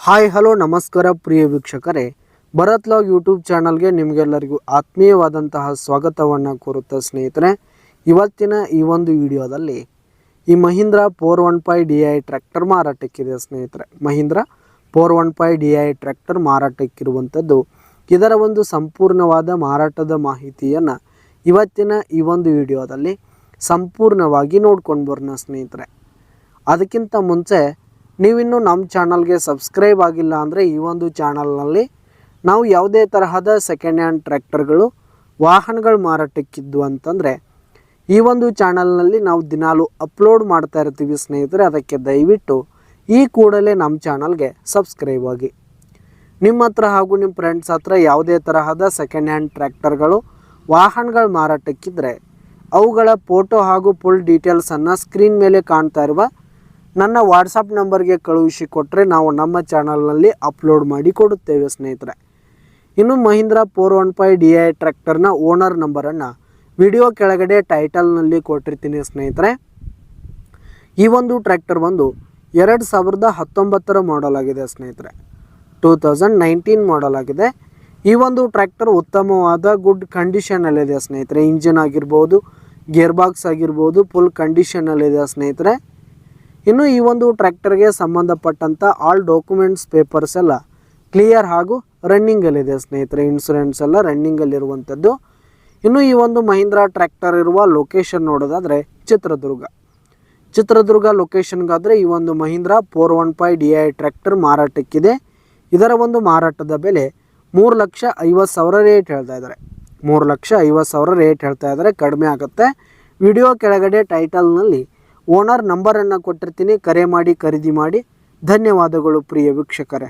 Hi hello ನಮಸ್ಕಾರ ಪ್ರಿಯ ವೀಕ್ಷಕರೇ, Bharat log YouTube ಚಾನಲ್ಗೆ ನಿಮಗೆಲ್ಲರಿಗೂ ಆತ್ಮೀಯವಾದಂತಹ ಸ್ವಾಗತವನ್ನು ಕೋರುತ್ತಾ ಸ್ನೇಹಿತರೆ, ಇವತ್ತಿನ ಈ ಒಂದು ವಿಡಿಯೋದಲ್ಲಿ ಈ ಮಹೀಂದ್ರ 415 DI ಟ್ರ್ಯಾಕ್ಟರ್ ಮಾರಾಟಕ್ಕಿದೆ ಸ್ನೇಹಿತರೆ. ಮಹೀಂದ್ರ 415 DI ಟ್ರ್ಯಾಕ್ಟರ್ ಮಾರಾಟಕ್ಕಿರುವಂಥದ್ದು. ಇದರ ಒಂದು ಸಂಪೂರ್ಣವಾದ ಮಾರಾಟದ ಮಾಹಿತಿಯನ್ನು ಇವತ್ತಿನ ಈ ಒಂದು ವಿಡಿಯೋದಲ್ಲಿ ಸಂಪೂರ್ಣವಾಗಿ ನೋಡ್ಕೊಂಡು ಬರೋಣ ಸ್ನೇಹಿತರೆ. ಅದಕ್ಕಿಂತ ಮುಂಚೆ ನೀವಿನ್ನೂ ನಮ್ಮ ಚಾನಲ್ಗೆ ಸಬ್ಸ್ಕ್ರೈಬ್ ಆಗಿಲ್ಲ ಅಂದರೆ ಈ ಒಂದು ಚಾನಲ್ನಲ್ಲಿ ನಾವು ಯಾವುದೇ ತರಹದ ಸೆಕೆಂಡ್ ಹ್ಯಾಂಡ್ ಟ್ರ್ಯಾಕ್ಟರ್ಗಳು ವಾಹನಗಳು ಮಾರಾಟಕ್ಕಿದ್ದು ಅಂತಂದರೆ ಈ ಒಂದು ಚಾನಲ್ನಲ್ಲಿ ನಾವು ದಿನಾಲು ಅಪ್ಲೋಡ್ ಮಾಡ್ತಾ ಇರ್ತೀವಿ ಸ್ನೇಹಿತರೆ. ಅದಕ್ಕೆ ದಯವಿಟ್ಟು ಈ ಕೂಡಲೇ ನಮ್ಮ ಚಾನಲ್ಗೆ ಸಬ್ಸ್ಕ್ರೈಬ್ ಆಗಿ. ನಿಮ್ಮ ಹತ್ರ ಹಾಗೂ ನಿಮ್ಮ ಫ್ರೆಂಡ್ಸ್ ಹತ್ರ ಯಾವುದೇ ತರಹದ ಸೆಕೆಂಡ್ ಹ್ಯಾಂಡ್ ಟ್ರ್ಯಾಕ್ಟರ್ಗಳು ವಾಹನಗಳು ಮಾರಾಟಕ್ಕಿದ್ದರೆ ಅವುಗಳ ಫೋಟೋ ಹಾಗೂ ಫುಲ್ ಡೀಟೇಲ್ಸನ್ನು ಸ್ಕ್ರೀನ್ ಮೇಲೆ ಕಾಣ್ತಾ ಇರುವ ನನ್ನ ವಾಟ್ಸಪ್ ನಂಬರ್ಗೆ ಕಳುಹಿಸಿ ಕೊಟ್ಟರೆ ನಾವು ನಮ್ಮ ಚಾನಲ್ನಲ್ಲಿ ಅಪ್ಲೋಡ್ ಮಾಡಿ ಕೊಡುತ್ತೇವೆ ಸ್ನೇಹಿತರೆ. ಇನ್ನು ಮಹೀಂದ್ರ 415 DI ಟ್ರ್ಯಾಕ್ಟರ್ನ ಓನರ್ ನಂಬರನ್ನು ವಿಡಿಯೋ ಕೆಳಗಡೆ ಟೈಟಲ್ನಲ್ಲಿ ಕೊಟ್ಟಿರ್ತೀನಿ ಸ್ನೇಹಿತರೆ. ಈ ಒಂದು ಟ್ರ್ಯಾಕ್ಟರ್ ಬಂದು 2019 ಮಾಡಲ್ ಆಗಿದೆ ಸ್ನೇಹಿತರೆ. 2019 ಮಾಡಲ್ ಆಗಿದೆ. ಈ ಒಂದು ಟ್ರ್ಯಾಕ್ಟರ್ ಉತ್ತಮವಾದ ಗುಡ್ ಕಂಡೀಷನಲ್ಲಿದೆ ಸ್ನೇಹಿತರೆ. ಇಂಜಿನ್ ಆಗಿರ್ಬೋದು, ಗೇರ್ ಬಾಕ್ಸ್ ಆಗಿರ್ಬೋದು, ಫುಲ್ ಕಂಡೀಷನಲ್ಲಿದೆ ಸ್ನೇಹಿತರೆ. ಇನ್ನು ಈ ಒಂದು ಟ್ರ್ಯಾಕ್ಟರ್ಗೆ ಸಂಬಂಧಪಟ್ಟಂಥ ಆಲ್ ಡಾಕ್ಯುಮೆಂಟ್ಸ್ ಪೇಪರ್ಸ್ ಎಲ್ಲ ಕ್ಲಿಯರ್ ಹಾಗೂ ರನ್ನಿಂಗಲ್ಲಿದೆ ಸ್ನೇಹಿತರೆ. ಇನ್ಸೂರೆನ್ಸ್ ಎಲ್ಲ ರನ್ನಿಂಗಲ್ಲಿರುವಂಥದ್ದು. ಇನ್ನು ಈ ಒಂದು ಮಹೀಂದ್ರ ಟ್ರ್ಯಾಕ್ಟರ್ ಇರುವ ಲೊಕೇಶನ್ ನೋಡೋದಾದರೆ ಚಿತ್ರದುರ್ಗ ಲೊಕೇಶನ್ಗಾದರೆ ಈ ಒಂದು ಮಹೀಂದ್ರ 415 DI ಟ್ರ್ಯಾಕ್ಟರ್ ಮಾರಾಟಕ್ಕಿದೆ. ಇದರ ಒಂದು ಮಾರಾಟದ ಬೆಲೆ 3,50,000 ರೇಟ್ ಹೇಳ್ತಾ ಇದ್ದಾರೆ. 3,50,000 ರೇಟ್ ಹೇಳ್ತಾ ಇದ್ದಾರೆ. ಕಡಿಮೆ ಆಗುತ್ತೆ. ವಿಡಿಯೋ ಕೆಳಗಡೆ ಟೈಟಲ್ನಲ್ಲಿ ಓನರ್ ನಂಬರನ್ನು ಕೊಟ್ಟಿರ್ತೀನಿ. ಕರೆ ಮಾಡಿ ಖರೀದಿ ಮಾಡಿ. ಧನ್ಯವಾದಗಳು ಪ್ರಿಯ ವೀಕ್ಷಕರೇ.